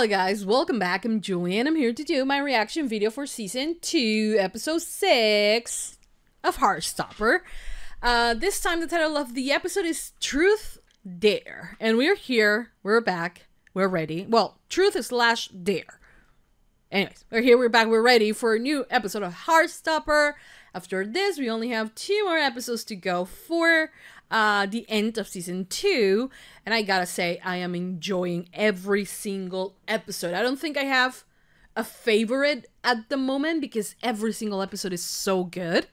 Hello guys, welcome back. I'm Julie and I'm here to do my reaction video for Season 2, Episode 6 of Heartstopper. This time the title of the episode is Truth Dare. And we're here, we're back, we're ready. Well, Truth/Dare. Anyways, we're here, we're back, we're ready for a new episode of Heartstopper. After this, we only have 2 more episodes to go for the end of Season 2. And I gotta say, I am enjoying every single episode. I don't think I have a favorite at the moment because every single episode is so good.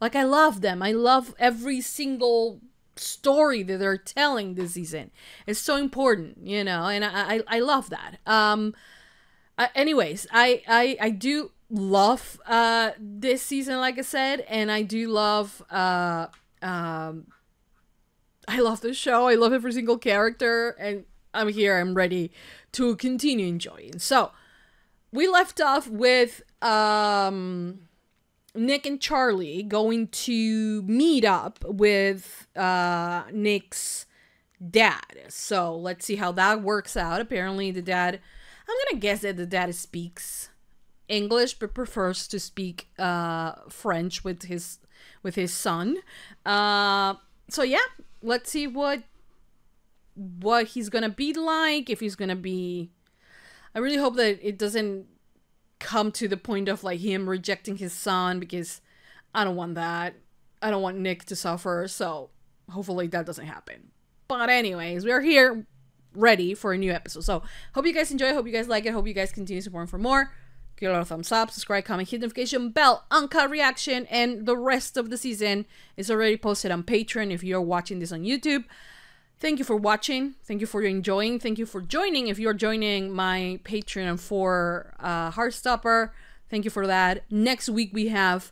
Like, I love them. I love every single story that they're telling this season. It's so important, you know, and I love that. Anyways, I do love this season, like I said, and I do love I love this show. I love every single character, and I'm here. I'm ready to continue enjoying. So, we left off with Nick and Charlie going to meet up with Nick's dad. So, let's see how that works out. Apparently, the dad, I'm gonna guess that the dad speaks English, but prefers to speak French with his son. So yeah, let's see what he's gonna be like. If he's gonna be, I really hope that it doesn't come to the point of like him rejecting his son, because I don't want that. I don't want Nick to suffer. So hopefully that doesn't happen. But anyways, we're here ready for a new episode. So hope you guys enjoy. Hope you guys like it. Hope you guys continue supporting for more. Give it a thumbs up, subscribe, comment, hit the notification bell, uncut reaction, and the rest of the season is already posted on Patreon if you're watching this on YouTube. Thank you for watching. Thank you for enjoying. Thank you for joining if you're joining my Patreon for Heartstopper. Thank you for that. Next week we have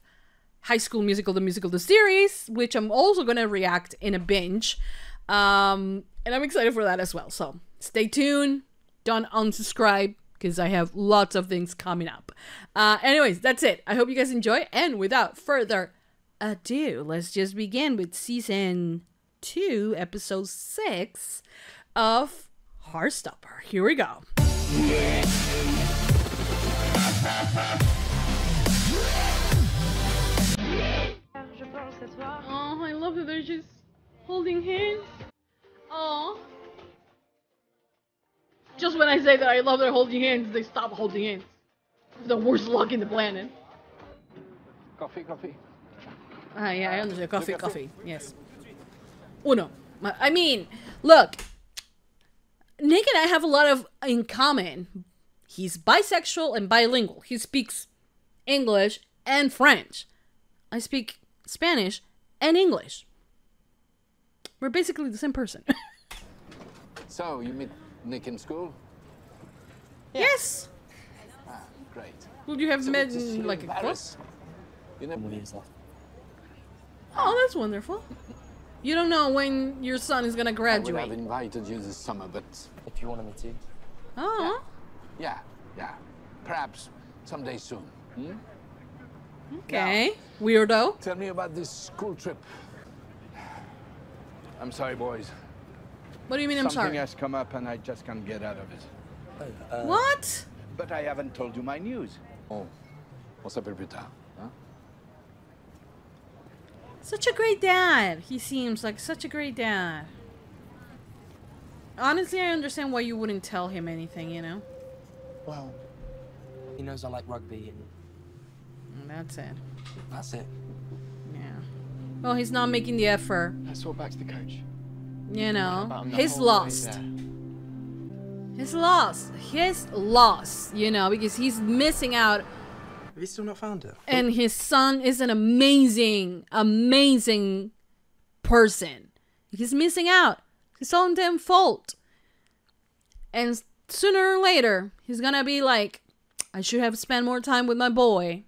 High School Musical, the series, which I'm also going to react in a binge. And I'm excited for that as well. So stay tuned. Don't unsubscribe, because I have lots of things coming up. Anyways, that's it. I hope you guys enjoy. And without further ado, let's just begin with Season 2, Episode 6 of Heartstopper. Here we go. Oh, I love that they're just holding hands. Oh. Just when I say that I love their holding hands, they stop holding hands. The worst luck in the planet. Coffee. Yeah, I understand. Coffee. Yes. Uno. I mean, look. Nick and I have a lot in common. He's bisexual and bilingual. He speaks English and French. I speak Spanish and English. We're basically the same person. So, you meet Nick in school? Yes. Ah, great. Would you have So met good to see in you like in a club? Paris. You never Oh, that's wonderful. You don't know when your son is gonna I would graduate. have invited you this summer, but If you wanted me to. Oh. yeah. Perhaps someday soon. Hmm? Okay. Weirdo. Tell me about this school trip. I'm sorry, boys. What do you mean I'm Something sorry? has come up and I just can't get out of it. What? But I haven't told you my news. Oh, on s'appelle plus tard. Huh? Such a great dad. He seems like such a great dad. Honestly, I understand why you wouldn't tell him anything, you know? Well, he knows I like rugby, and That's it. that's it. Yeah. Well, he's not making the effort. Let's walk back to the coach. You know? About him the He's whole way lost. there. He's lost. He's lost, you know, because he's missing out. Have you still not found it? And his son is an amazing person. He's missing out. His own damn fault. And sooner or later, he's gonna be like, I should have spent more time with my boy.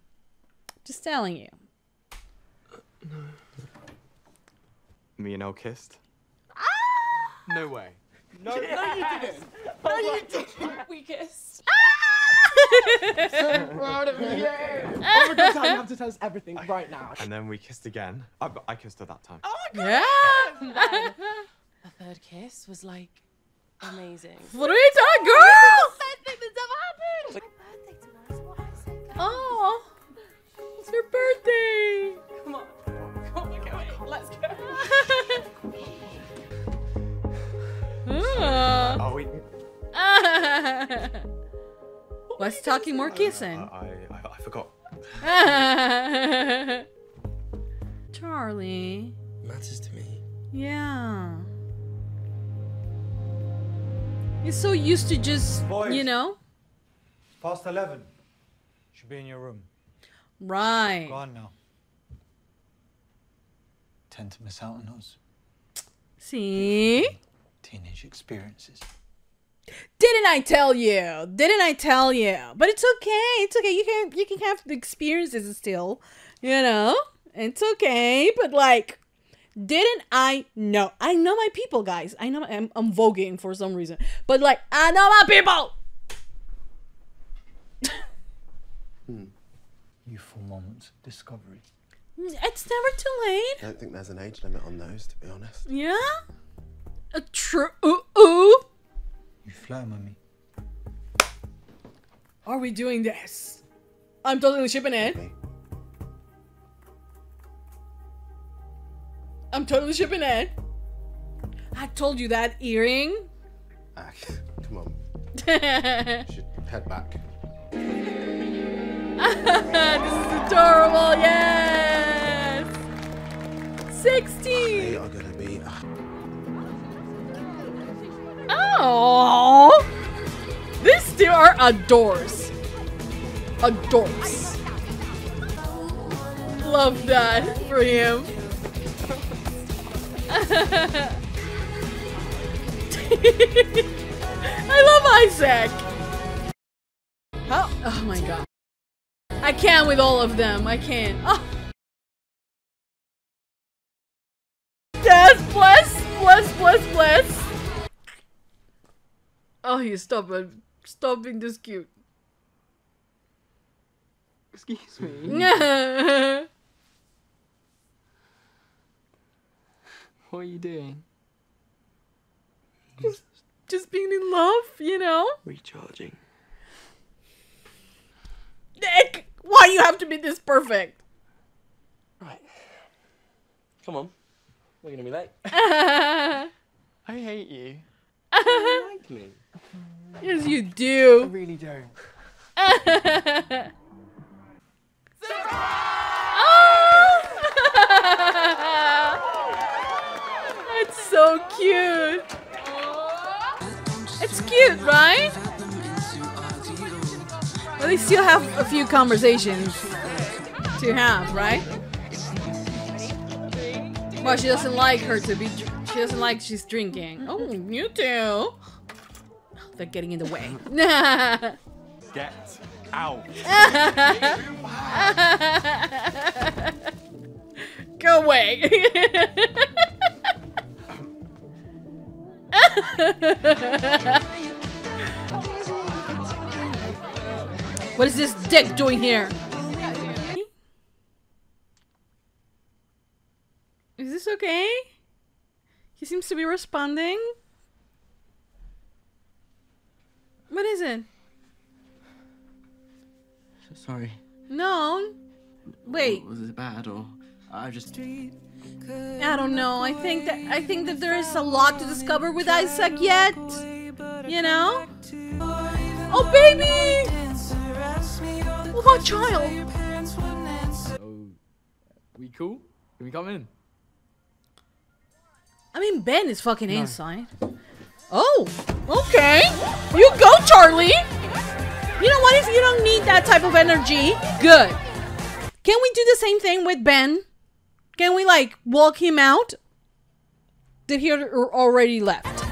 Just telling you. Me and Elle kissed? No way. No, you didn't. No, you didn't. We kissed. So proud of you. Oh my God, you have to tell us everything right now. And then we kissed again. I kissed her that time. Yeah. A third kiss was like amazing. What are you talking, girl? birthday! Come on. Come on, let's go. Oh, wait. Less talking, more kissing. I forgot. Charlie. Matters to me. Yeah. You're so used to just, Boys. you know? Past 11. Should be in your room. Right. Go on now. Tend to miss out on those See? teenage experiences. Didn't I tell you? Didn't I tell you? But it's okay. It's okay. You can have the experiences still, you know? It's okay. But like, didn't I know? I know my people, guys. I know I'm voguing for some reason. But like, I know my people. Youthful moments of discovery. It's never too late. I don't think there's an age limit on those, to be honest. Yeah? True. Ooh. You flirt with me. Are we doing this? I'm totally shipping it. Me. I'm totally shipping it. I told you that earring. Ah, come on. You should head back. This is adorable, yes! 16! They are gonna be. Oh! These two are adores. Adores. Love that for him. I love Isaac. How? Oh my god. I can't with all of them. I can't. Oh. Yes, bless. Oh, you stop it. Stop being this cute. Excuse me. What are you doing? Just being in love, you know? Recharging. Nick, why do you have to be this perfect? Right. Come on. We're gonna be late. I hate you. You like me? Yes, you I do. really don't. It's so cute. It's cute, right? Well, they still have a few conversations to have, right? Well, she doesn't like her to be. She doesn't like she's drinking. Oh, you too. They're getting in the way. Get out. Go away. What is this dick doing here? Is this okay? He seems to be responding. What is it? Sorry. No. Wait. Was it bad or I just? I don't know. I think that there is a lot to discover with Isaac yet. You know? Oh, baby! Oh, my child. Oh, we cool? Can we come in? I mean, Ben is fucking inside. Oh, okay. You go, Charlie. You know what? If you don't need that type of energy, good. Can we do the same thing with Ben? Can we, like, walk him out? Did he already left?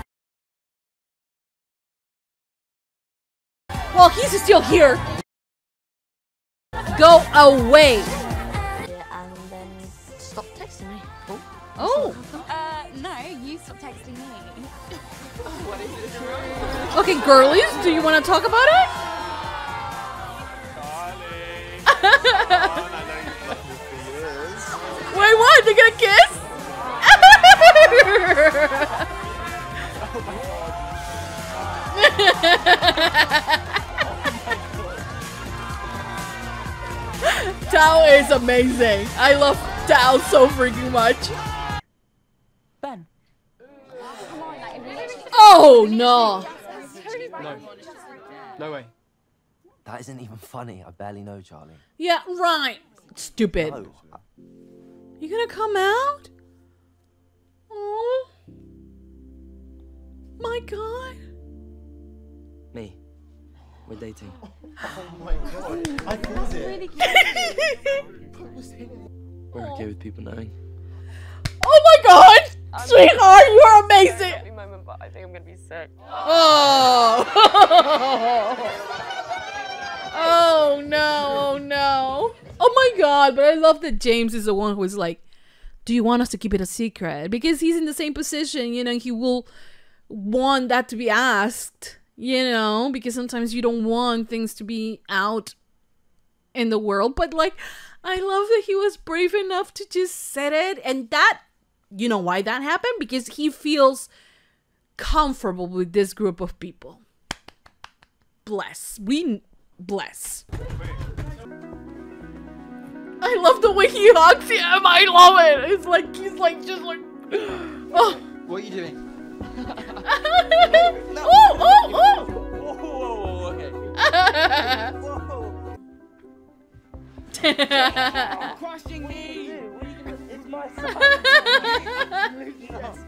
Well, he's still here. Go away. And then stop texting me. Oh. No, you stop texting me. Okay, girlies, do you want to talk about it? Wait, what? They're gonna kiss? Tao is amazing. I love Tao so freaking much. Ben. Oh no. No. No way. That isn't even funny. I barely know Charlie. Yeah, right. Stupid. No. You gonna come out? Oh my god. Me. We're dating. I called it. We're okay with people knowing. Oh my god! Sweetheart, you're amazing! Moment, but I think I'm gonna be sick. Oh! Oh no, no. Oh my god, but I love that James is the one who is like, do you want us to keep it a secret? Because he's in the same position, you know, he will want that to be asked, you know, because sometimes you don't want things to be out in the world. But like, I love that he was brave enough to just say it. And that, you know why that happened? Because he feels comfortable with this group of people. Bless. Bless. I love the way he hugs him. I love it. It's like he's like just like. Oh. What are you doing? Oh. Whoa, okay. Crushing me! It's my son!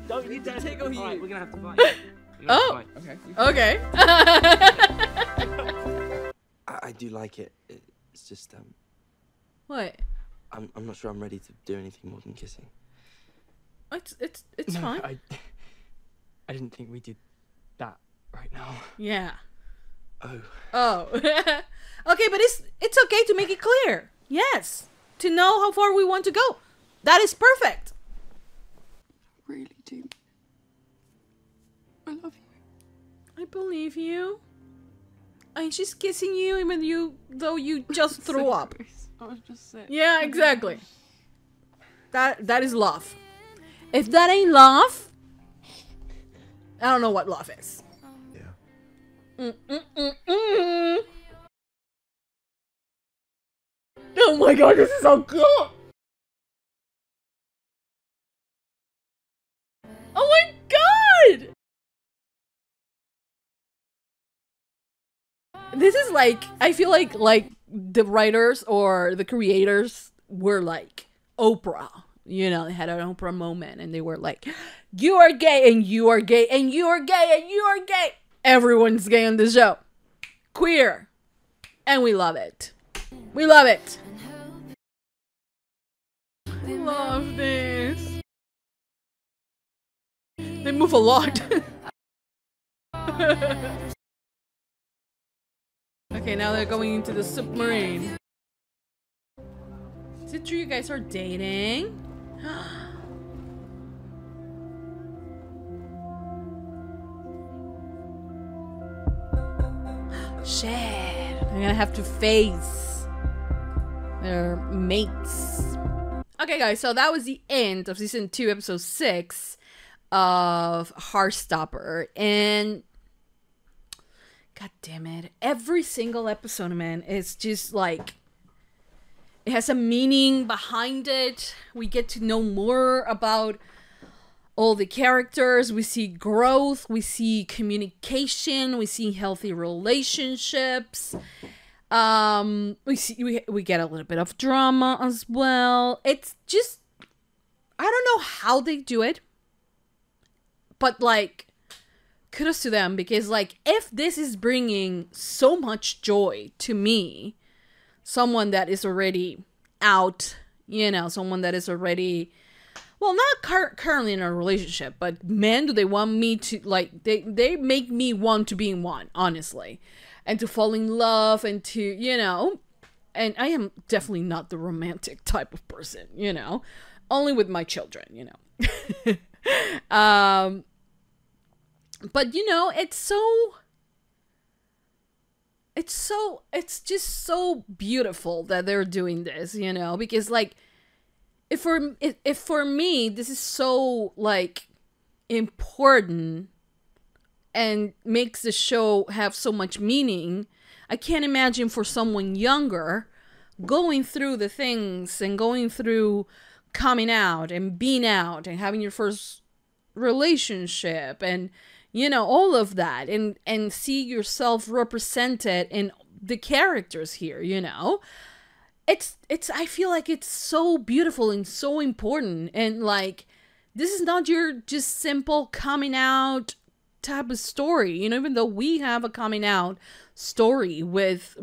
Don't you dare take over you! Alright, we're gonna have to fight. Oh. Okay. I do like it. It's just, What? I'm not sure I'm ready to do anything more than kissing. It's No, fine. I didn't think we did that right now. Yeah. Oh. Okay, but it's okay to make it clear. Yes. To know how far we want to go. That is perfect. Really do. I love you. I believe you. And she's kissing you even though you just threw up. I was just sick. Yeah, exactly. That is love. If that ain't love, I don't know what love is. Yeah. Oh my god, this is so cool. Oh my god! This is like, I feel like the writers or the creators were like Oprah. You know, they had an Oprah moment and they were like, you are gay and you are gay and you are gay and you are gay. Everyone's gay on the show. Queer. And we love it. We love it. I love this. They move a lot. Okay, now they're going into the submarine. Is it true you guys are dating? Shit. They're gonna have to face their mates. Okay, guys, so that was the end of season 2, episode 6 of Heartstopper. And god damn it, every single episode, man, is just like, it has a meaning behind it. We get to know more about all the characters. We see growth, we see communication, we see healthy relationships. We get a little bit of drama as well. It's just, I don't know how they do it, but like, kudos to them, because like, if this is bringing so much joy to me, someone that is already out, you know, someone that is already, well, not currently in a relationship, but man, do they want me to, like, they make me want to be in one, honestly, and to fall in love and to, you know, and I am definitely not the romantic type of person, you know, only with my children, you know. But you know, it's just so beautiful that they're doing this, you know, because like, if for me, this is so like important and makes the show have so much meaning, I can't imagine for someone younger going through the things and going through coming out and being out and having your first relationship and, you know, all of that, and see yourself represented in the characters here, you know. It's I feel like it's so beautiful and so important, and like, this is not your just simple coming out type of story, you know, even though we have a coming out story with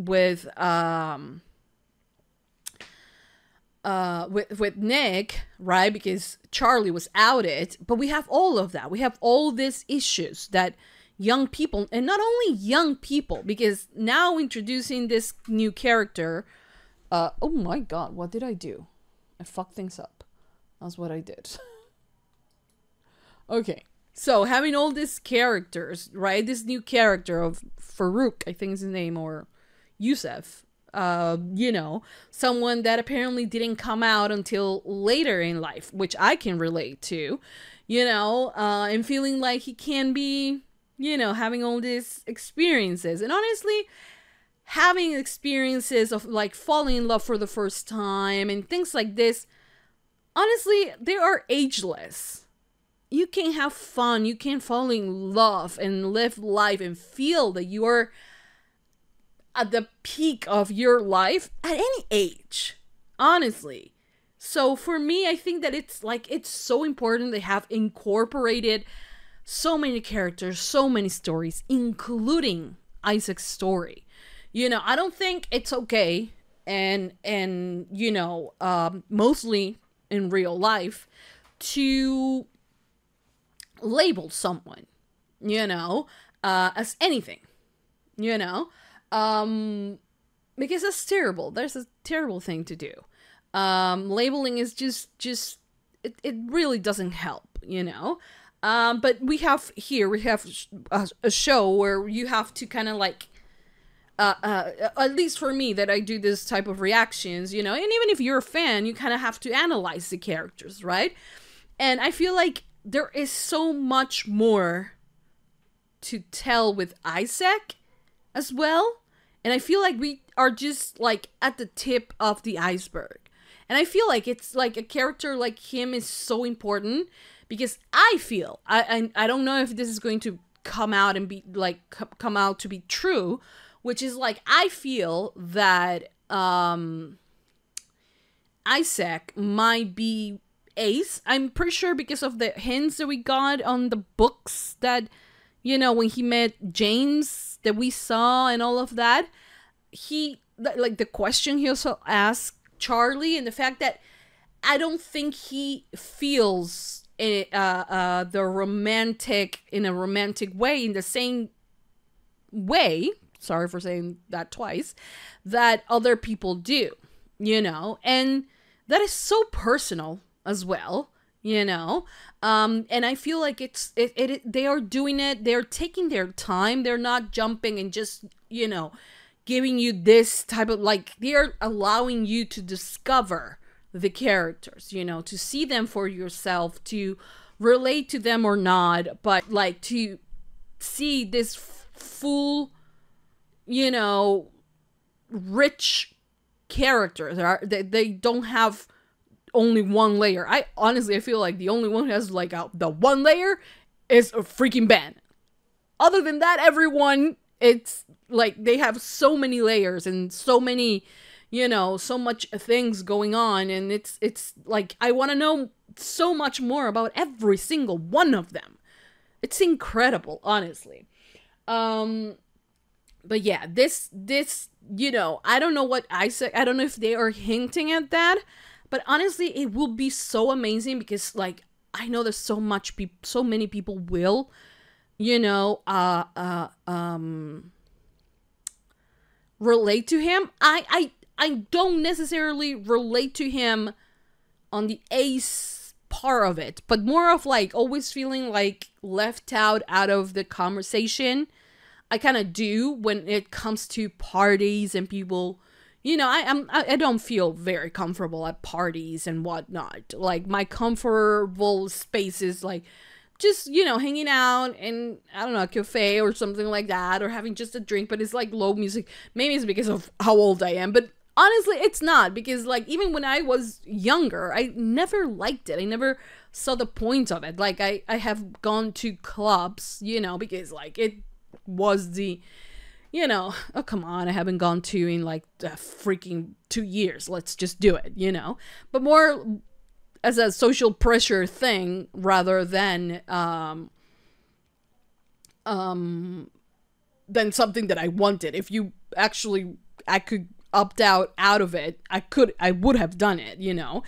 Nick, right? Because Charlie was outed, but we have all of that. We have all these issues that young people, and not only young people, because now introducing this new character, oh my god, what did I do? I fucked things up. That's what I did. Okay, so having all these characters, right? This new character of Farouk, I think is his name, or Yusuf, you know, someone that apparently didn't come out until later in life, which I can relate to, you know, and feeling like he can be, you know, having all these experiences. And honestly, having experiences of like falling in love for the first time and things like this, honestly, they are ageless. You can have fun, you can fall in love and live life and feel that you are at the peak of your life at any age, honestly. So for me, I think that it's like, it's so important they have incorporated so many characters, so many stories, including Isaac's story. You know, I don't think it's okay, and you know, mostly in real life, to label someone, you know, as anything, you know, because that's terrible. There's a terrible thing to do. Labeling is just it really doesn't help, you know. But we have a show where you have to kind of like, at least for me, that I do this type of reactions, you know, and even if you're a fan, you kind of have to analyze the characters, right? And I feel like there is so much more to tell with Isaac as well. And I feel like we are just like at the tip of the iceberg. And I feel like it's like a character like him is so important, because I feel, I don't know if this is going to come out and be like, come out to be true, which is like, I feel that Isaac might be Ace. I'm pretty sure because of the hints that we got on the books that, you know, when he met James that we saw and all of that, like the question he also asked Charlie, and the fact that I don't think he feels the romantic in a romantic way, in the same way, sorry for saying that twice, that other people do, you know, and that is so personal as well, you know. And I feel like they are doing it, they're taking their time, they're not jumping and just, you know, giving you this type of, like, they're allowing you to discover the characters, you know, to see them for yourself, to relate to them or not, but like to see this full, you know, rich characters. They don't have only one layer. I feel like the only one who has like the one layer is a freaking Ben. Other than that, everyone, it's like they have so many layers and so many, you know, so much things going on, and it's like I want to know so much more about every single one of them. It's incredible, honestly. But yeah, this you know, I don't know what Isaac, I don't know if they are hinting at that, but honestly, it will be so amazing because, like, I know there's so many people will, you know, relate to him. I don't necessarily relate to him on the Ace part of it, but more of like always feeling like left out of the conversation. I kind of do when it comes to parties and people, you know, I don't feel very comfortable at parties and whatnot. Like, my comfortable space is like just, you know, hanging out in, I don't know, a cafe or something like that, or having just a drink, but it's like low music. Maybe it's because of how old I am, but honestly, it's not, because like even when I was younger, I never liked it. I never saw the point of it. Like I have gone to clubs, you know, because like it was the, you know, oh come on, I haven't gone to in like freaking 2 years. Let's just do it, you know. But more as a social pressure thing rather than something that I wanted. If you actually, I could opt out of it, I would have done it, you know.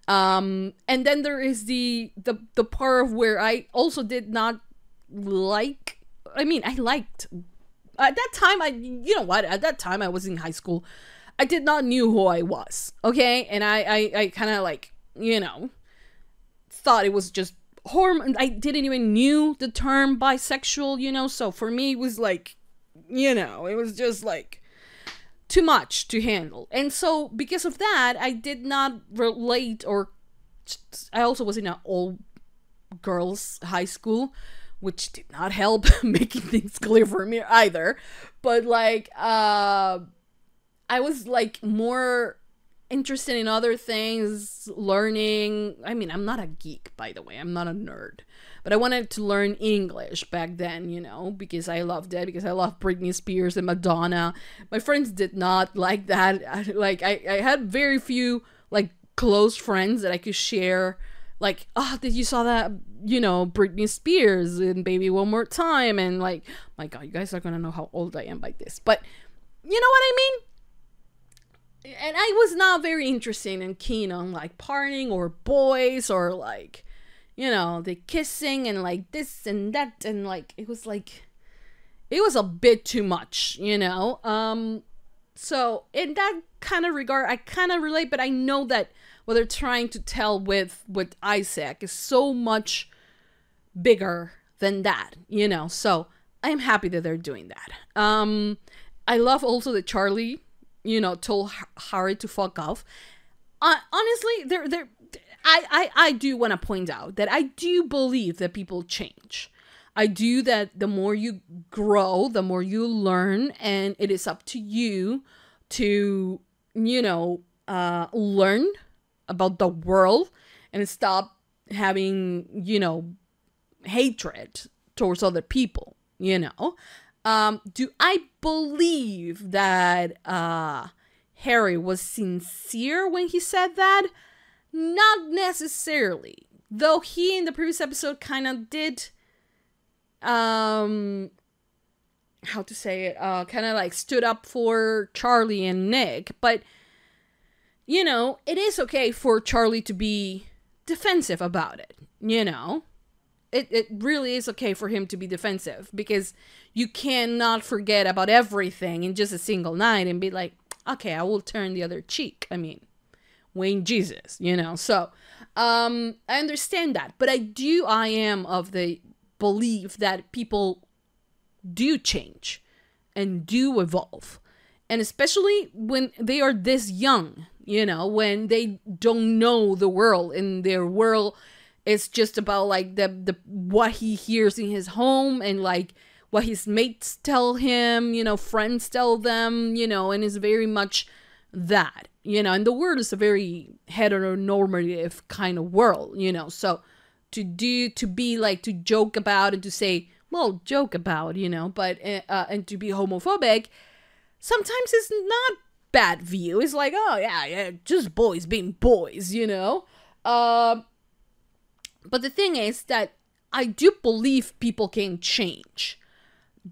And then there is the part of where I also did not like, I mean, I liked, at that time, you know what, at that time I was in high school, I did not knew who I was, okay? And I kind of like, you know, thought it was just hormone. I didn't even knew the term bisexual, you know, so for me it was like, you know, it was just like too much to handle. And so because of that, I did not relate, or I also was in an all girls high school, which did not help making things clear for me either. But like I was like more interested in other things, learning. I mean, I'm not a geek, by the way, I'm not a nerd, but I wanted to learn English back then, you know, because I loved it, because I loved Britney Spears and Madonna. My friends did not like that. Like I had very few like close friends that I could share, like, oh, did you saw that, you know, Britney Spears and Baby One More Time, and like, my god, you guys are gonna know how old I am by this, but you know what I mean. And I was not very interested and keen on like partying or boys or like, you know, the kissing and like this and that, and like it was a bit too much, you know. So in that kind of regard, I kind of relate, but I know that what they're trying to tell with Isaac is so much bigger than that, you know. So I'm happy that they're doing that. I love also that Charlie, you know, told Harry to fuck off. Honestly, I do want to point out that I do believe that people change. I do, that the more you grow, the more you learn, and it is up to you to, you know, learn about the world and stop having, you know, hatred towards other people, you know. Do I believe that Harry was sincere when he said that? Not necessarily. Though he, in the previous episode, kind of did, how to say it, kind of like stood up for Charlie and Nick. But, you know, it is okay for Charlie to be defensive about it, you know. It really is okay for him to be defensive, because you cannot forget about everything in just a single night and be like, okay, I will turn the other cheek. I mean, Wayne Jesus, you know. So I understand that, but I am of the belief that people do change and do evolve, and especially when they are this young, you know, when they don't know the world, and their world is just about like the what he hears in his home and like what his mates tell him, you know, friends tell them, you know, and it's very much that, you know, and the world is a very heteronormative kind of world, you know. So to be like, to joke about and to say, well, joke about, you know, but and to be homophobic sometimes is not bad view. It's like, oh yeah, just boys being boys, you know. But the thing is that I do believe people can change,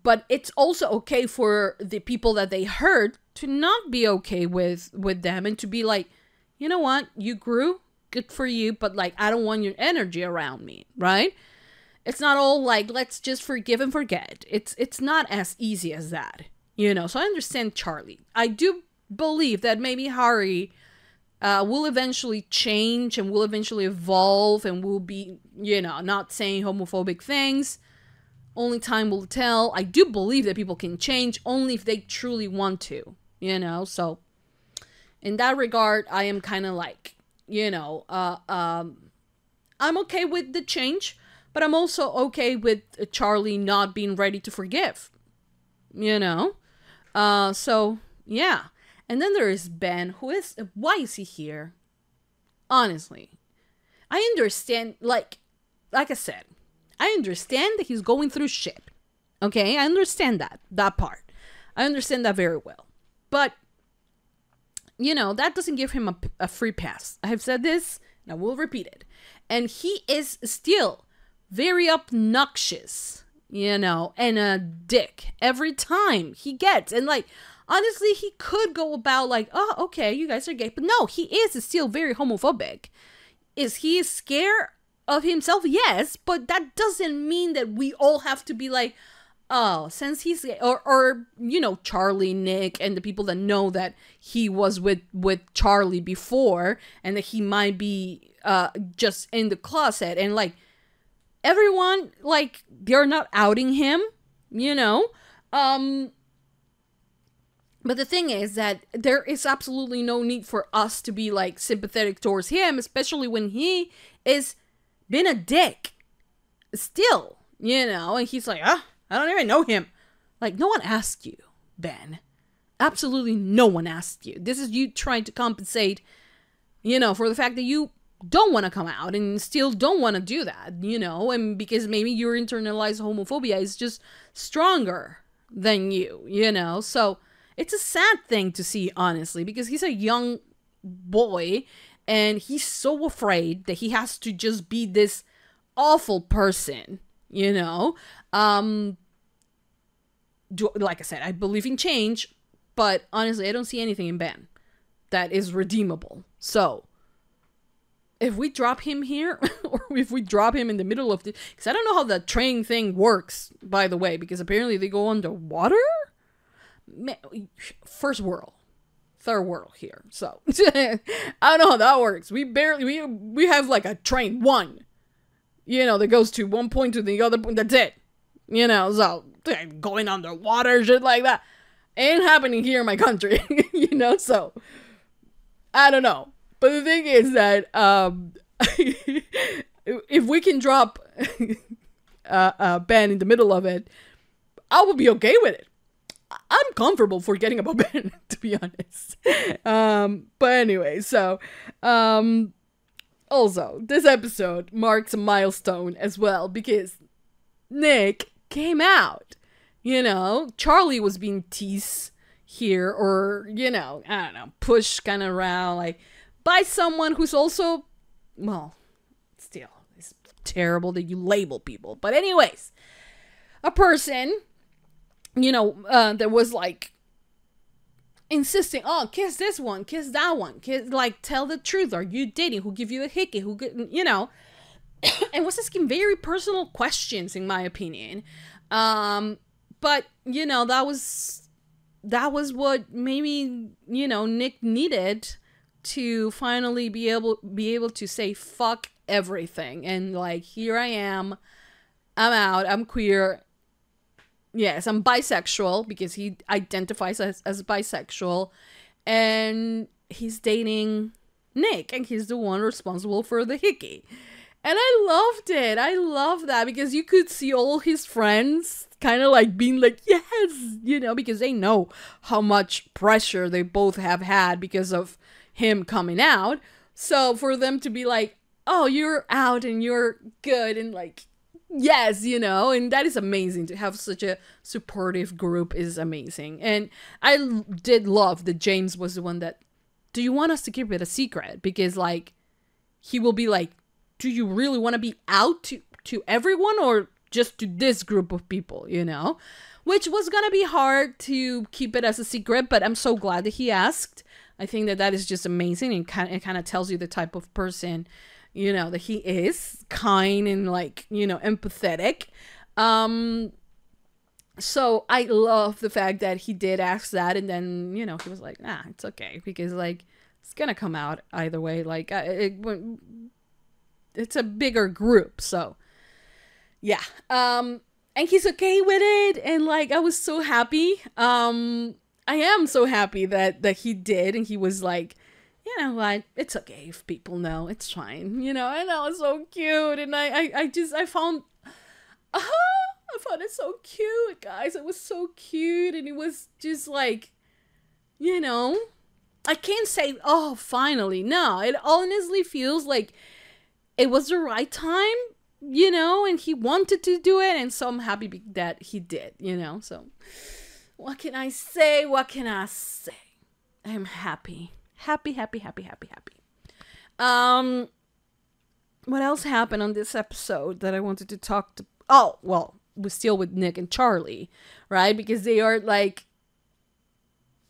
but it's also okay for the people that they hurt to not be okay with them, and to be like, you know what, you grew, good for you, but like, I don't want your energy around me, right? It's not all like, let's just forgive and forget. It's not as easy as that, you know. So I understand Charlie. I do believe that maybe Harry will eventually change and will eventually evolve and will be, you know, not saying homophobic things. Only time will tell. I do believe that people can change only if they truly want to, you know. So in that regard, I am kind of like, you know, I'm okay with the change, but I'm also okay with Charlie not being ready to forgive, you know. So yeah. And then there is Ben, who is, why is he here? Honestly, I understand, like I said, I understand that he's going through shit. Okay, I understand that part. I understand that very well. But, you know, that doesn't give him a free pass. I have said this, and I will repeat it. And he is still very obnoxious, you know, and a dick every time he gets. And, like, honestly, he could go about like, oh, okay, you guys are gay. But no, he is still very homophobic. Is he scared of himself? Yes, but that doesn't mean that we all have to be like, oh, since he's gay, or you know, Charlie, Nick, and the people that know that he was with Charlie before, and that he might be just in the closet, and like everyone, like they're not outing him, you know. But the thing is that there is absolutely no need for us to be like sympathetic towards him, especially when he is been a dick still, you know, and he's like, I don't even know him. Like, no one asked you, Ben. Absolutely no one asked you. This is you trying to compensate, you know, for the fact that you don't want to come out and still don't want to do that, you know, and because maybe your internalized homophobia is just stronger than you know, so it's a sad thing to see, honestly, because he's a young boy and he's so afraid that he has to just be this awful person, you know. Like I said, I believe in change, but honestly, I don't see anything in Ben that is redeemable. So if we drop him here, or if we drop him in the middle of the, because I don't know how the train thing works, by the way, because apparently they go underwater. First world, third world here, so I don't know how that works. We have like a train one, you know, that goes to one point to the other point. That's it, you know. So going underwater, shit like that, ain't happening here in my country, you know. So I don't know, but the thing is that if we can drop Ben in the middle of it, I will be okay with it. I'm comfortable forgetting about Ben, to be honest. But anyway, so also this episode marks a milestone as well because Nick came out. You know, Charlie was being teased here, or you know, I don't know, pushed kind of around like by someone who's also, well, still, it's terrible that you label people. But anyways, a person, you know, that was like insisting, oh, kiss this one, kiss that one, kiss, like, tell the truth. Are you dating? Who give you a hickey? Who, you know, and was asking very personal questions, in my opinion. But you know, that was what maybe, you know, Nick needed to finally be able to say fuck everything and like, here I am, I'm out, I'm queer. Yes, I'm bisexual because he identifies as bisexual, and he's dating Nick, and he's the one responsible for the hickey. And I loved it. I love that because you could see all his friends kind of like being like, yes, you know, because they know how much pressure they both have had because of him coming out. So for them to be like, oh, you're out and you're good, and like, yes, you know, and that is amazing. To have such a supportive group is amazing. And I did love that James was the one that, do you want us to keep it a secret? Because like, he will be like, do you really want to be out to everyone or just to this group of people, you know? Which was gonna be hard to keep it as a secret, but I'm so glad that he asked. I think that is just amazing, and it kind of tells you the type of person, you know, that he is, kind and like, you know, empathetic. So I love the fact that he did ask that, and then, you know, he was like, nah, it's okay, because like, it's gonna come out either way. Like, it's a bigger group, so yeah. And he's okay with it, and like, I was so happy. I am so happy that he did, and he was like, you know what, it's okay if people know, it's fine, you know. And that was so cute, and I found it so cute, guys. It was so cute, and it was just like, you know, I can't say, oh, finally. No, it honestly feels like it was the right time, you know, and he wanted to do it. And so I'm happy that he did, you know. So what can I say? What can I say? I'm happy. Happy. What else happened on this episode that I wanted to talk to? Oh, well, we're still with Nick and Charlie, right? Because they are like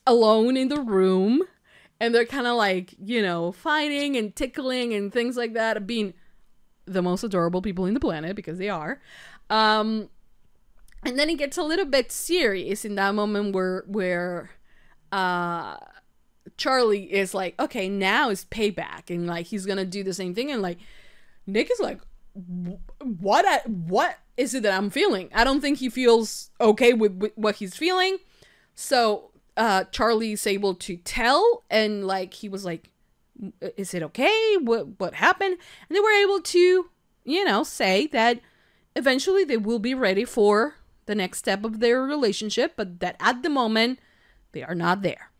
alone in the room and they're kind of like, you know, fighting and tickling and things like that, being the most adorable people in the planet, because they are. And then it gets a little bit serious in that moment where Charlie is like, okay, now is payback, and like he's gonna do the same thing, and like Nick is like, what is it that I'm feeling? I don't think he feels okay with what he's feeling. So Charlie is able to tell, and like he was like, is it okay? What happened? And they were able to, you know, say that eventually they will be ready for the next step of their relationship, but that at the moment they are not there.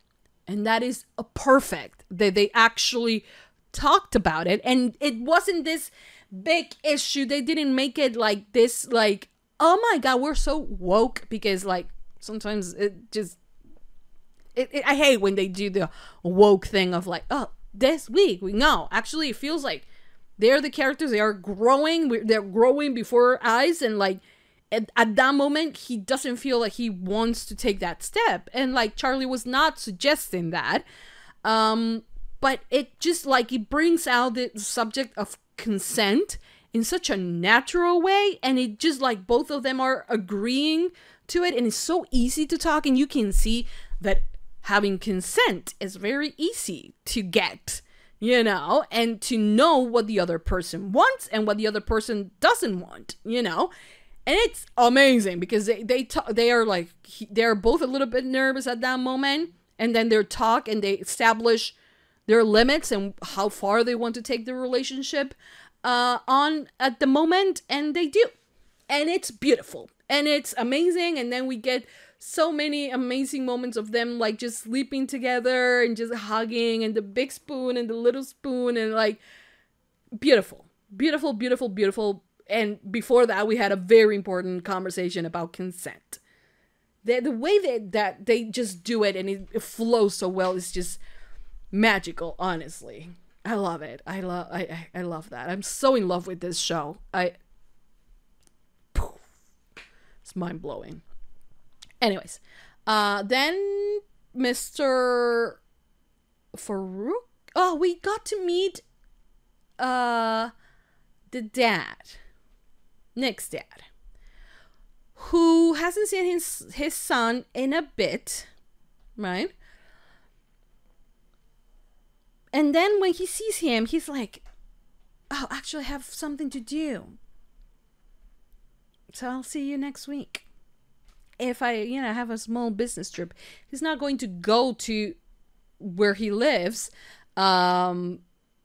And that is a perfect that they actually talked about it, and it wasn't this big issue. They didn't make it like this, like, oh my god, we're so woke, because like sometimes it just I hate when they do the woke thing of like, oh, this week we know. Actually, it feels like they're the characters. They are growing. They're growing before our eyes, and like at that moment, he doesn't feel like he wants to take that step. And like Charlie was not suggesting that, but it just like it brings out the subject of consent in such a natural way, and it just like both of them are agreeing to it, and it's so easy to talk, and you can see that having consent is very easy to get, you know, and to know what the other person wants and what the other person doesn't want, you know. And it's amazing because they are like, they're both a little bit nervous at that moment, and then they talk and they establish their limits and how far they want to take the relationship on at the moment, and they do. And it's beautiful and it's amazing. And then we get so many amazing moments of them like just sleeping together and just hugging, and the big spoon and the little spoon, and like beautiful. And before that, we had a very important conversation about consent. The way that they just do it and it flows so well is just magical, honestly. I love it. I love that. I'm so in love with this show. It's mind-blowing. Anyways, then Mr. Farouk. Oh, we got to meet the dad. Nick's dad, who hasn't seen his son in a bit, right? And then when he sees him, he's like, oh, actually I have something to do. So I'll see you next week. If I, you know, have a small business trip. He's not going to go to where he lives,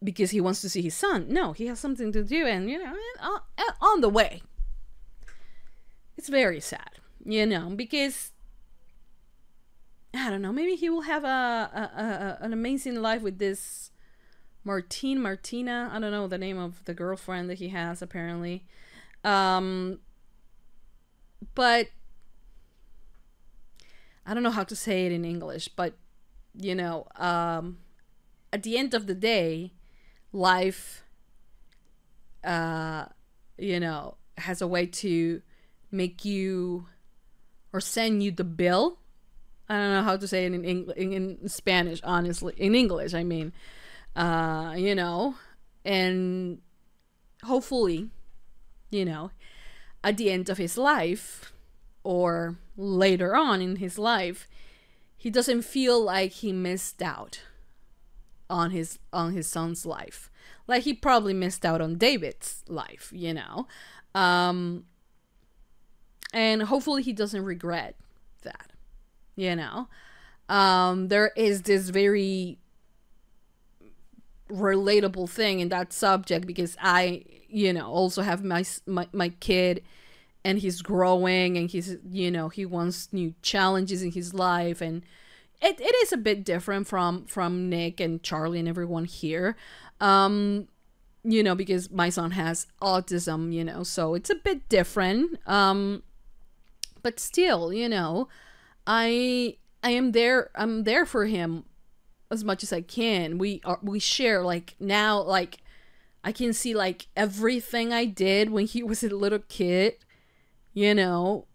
because he wants to see his son. No, he has something to do, and you know, on the way. It's very sad, you know, because I don't know, maybe he will have an amazing life with this Martina. I don't know the name of the girlfriend that he has apparently, but I don't know how to say it in English. But you know, at the end of the day, life, you know, has a way to make you or send you the bill. I don't know how to say it in Spanish, honestly. In English, I mean, you know, and hopefully, you know, at the end of his life or later on in his life, he doesn't feel like he missed out on his son's life, like he probably missed out on David's life, you know, and hopefully he doesn't regret that, you know. There is this very relatable thing in that subject, because I, you know, also have my kid, and he's growing, and he's, you know, he wants new challenges in his life, and it is a bit different from Nick and Charlie and everyone here. You know, because my son has autism, you know, so it's a bit different. But still, you know, I'm there for him as much as I can. We share, like, now, like, I can see, like, everything I did when he was a little kid, you know,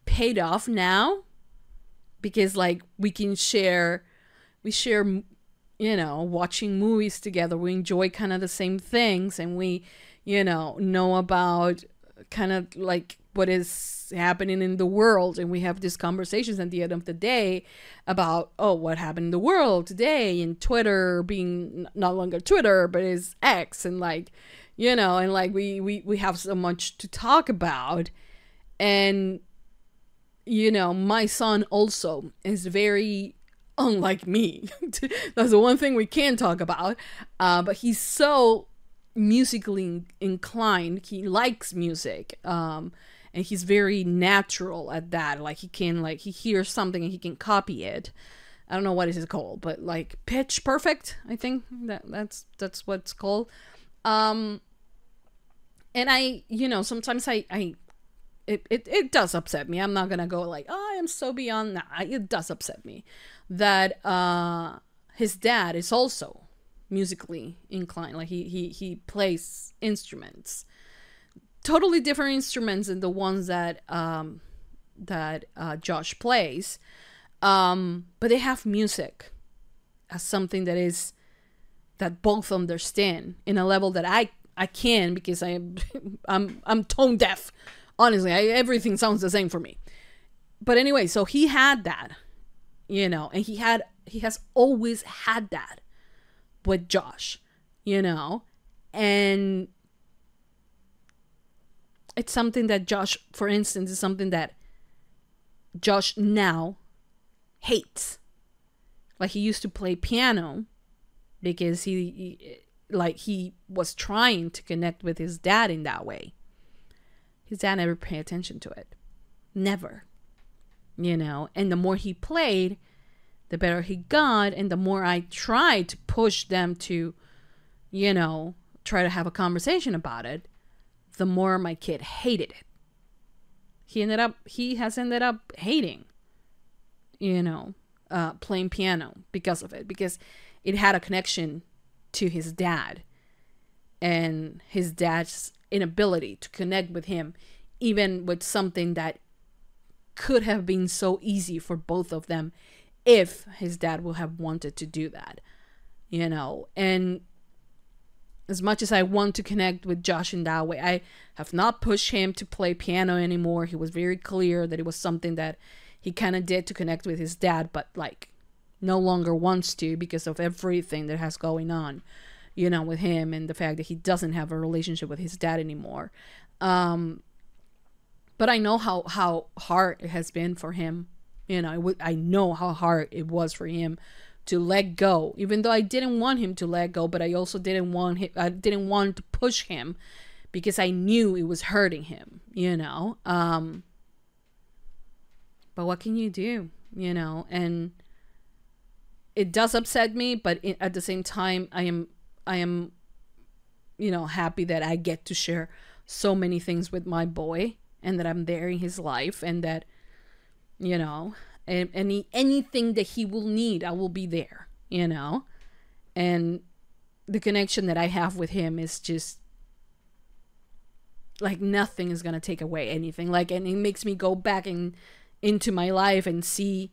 paid off now, because, like, we share, you know, watching movies together. We enjoy kind of the same things, and we, you know about kind of like what is happening in the world, and we have these conversations at the end of the day about, oh, what happened in the world today, and Twitter being no longer Twitter but is X, and, like, you know, and, like, we have so much to talk about. And, you know, my son also is very unlike me. That's the one thing we can talk about. But he's so musically inclined. He likes music. And he's very natural at that. Like, he can, like, he hears something and he can copy it. I don't know what it is called, but, like, pitch perfect, I think that's what it's called. And I, you know, sometimes it does upset me. I'm not gonna go like, oh, I am so beyond that. It does upset me that his dad is also musically inclined. Like, he plays instruments, totally different instruments than the ones that Josh plays, but they have music as something that both understand in a level that I can, because I'm tone deaf. Honestly, everything sounds the same for me. But anyway, so he had that, you know, and he has always had that with Josh, you know, and it's something that Josh, for instance, is something that Josh now hates. Like, he used to play piano because he was trying to connect with his dad in that way. His dad never paid attention to it. Never. You know, and the more he played, the better he got, and the more I tried to push them to, you know, try to have a conversation about it, the more my kid hated it. He has ended up hating, you know, playing piano because of it, because it had a connection to his dad and his dad's inability to connect with him, even with something that could have been so easy for both of them if his dad would have wanted to do that, you know. And as much as I want to connect with Josh in that way, I have not pushed him to play piano anymore. He was very clear that it was something that he kind of did to connect with his dad, but, like, no longer wants to because of everything that has going on, you know, with him, and the fact that he doesn't have a relationship with his dad anymore. But I know how hard it has been for him. You know, I know how hard it was for him to let go, even though I didn't want him to let go, but I also didn't want to push him because I knew it was hurting him, you know. But what can you do, you know? And it does upset me, but at the same time, I am, you know, happy that I get to share so many things with my boy, and that I'm there in his life, and that, you know, anything that he will need, I will be there, you know. And the connection that I have with him is just like nothing is gonna take away anything. Like, and it makes me go back into my life and see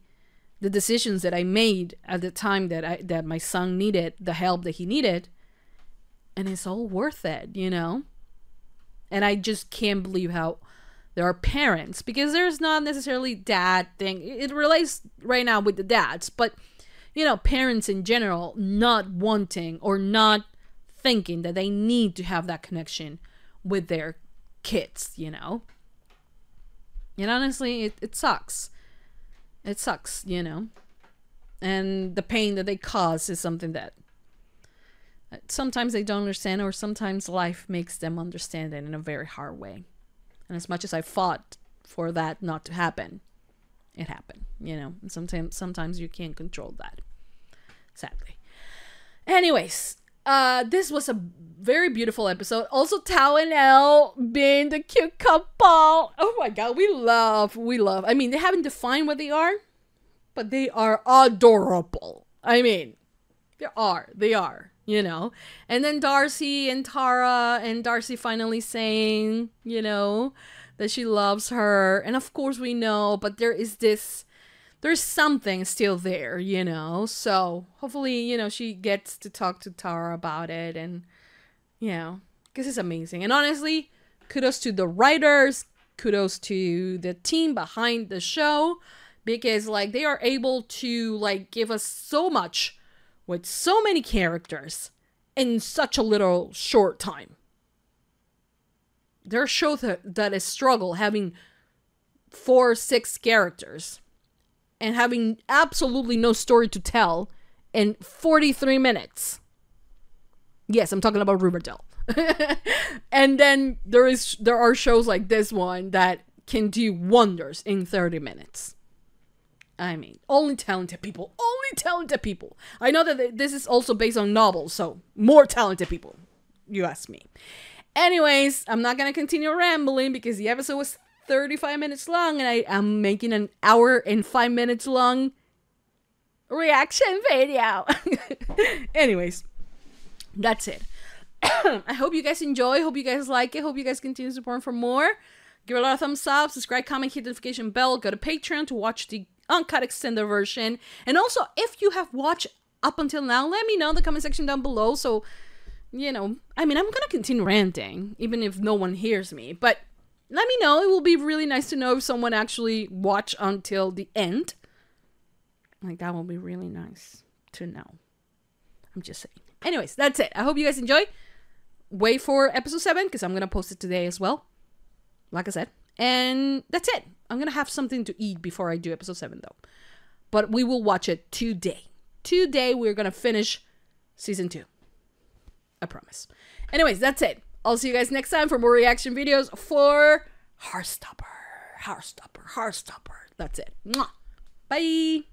the decisions that I made at the time that my son needed the help that he needed, and it's all worth it, you know. And I just can't believe how there are parents, because there's not necessarily dad thing. It relates right now with the dads, but, you know, parents in general not wanting or not thinking that they need to have that connection with their kids, you know. And honestly, it sucks. It sucks, you know. And the pain that they cause is something that sometimes they don't understand, or sometimes life makes them understand it in a very hard way. And as much as I fought for that not to happen, It happened, you know. And sometimes you can't control that, sadly. Anyways, this was a very beautiful episode. Also, Tao and Elle being the cute couple. Oh my god, we love. I mean, they haven't defined what they are, but they are adorable. I mean, they are, you know. And then Darcy and Tara, and Darcy finally saying, you know, that she loves her. And of course we know, but there's something still there, you know. So hopefully, you know, she gets to talk to Tara about it, and, you know, because it's amazing. And honestly, kudos to the writers, kudos to the team behind the show, because like they are able to like give us so much with so many characters in such a little short time. There are shows that is struggle having 4 or 6 characters and having absolutely no story to tell in 43 minutes. Yes, I'm talking about Riverdale. And then there are shows like this one that can do wonders in 30 minutes. I mean, only talented people. I know that this is also based on novels, so more talented people, you ask me. Anyways, I'm not gonna continue rambling because the episode was 35 minutes long, and I am making an hour and 5 minutes long reaction video. Anyways, that's it. I hope you guys enjoy. Hope you guys like it. Hope you guys continue supporting for more. Give it a lot of thumbs up, subscribe, comment, hit the notification bell. Go to Patreon to watch the uncut extended version. And also, if you have watched up until now, let me know in the comment section down below. So, you know, I mean, I'm gonna continue ranting, even if no one hears me. But let me know. It will be really nice to know if someone actually watched until the end. Like, that will be really nice to know. I'm just saying. Anyways, that's it. I hope you guys enjoy. Wait for episode 7, because I'm gonna post it today as well. Like I said. And that's it. I'm gonna have something to eat before I do episode 7, though. But we will watch it today. Today, we're gonna finish season 2. I promise. Anyways, that's it. I'll see you guys next time for more reaction videos for Heartstopper. That's it. Mwah. Bye.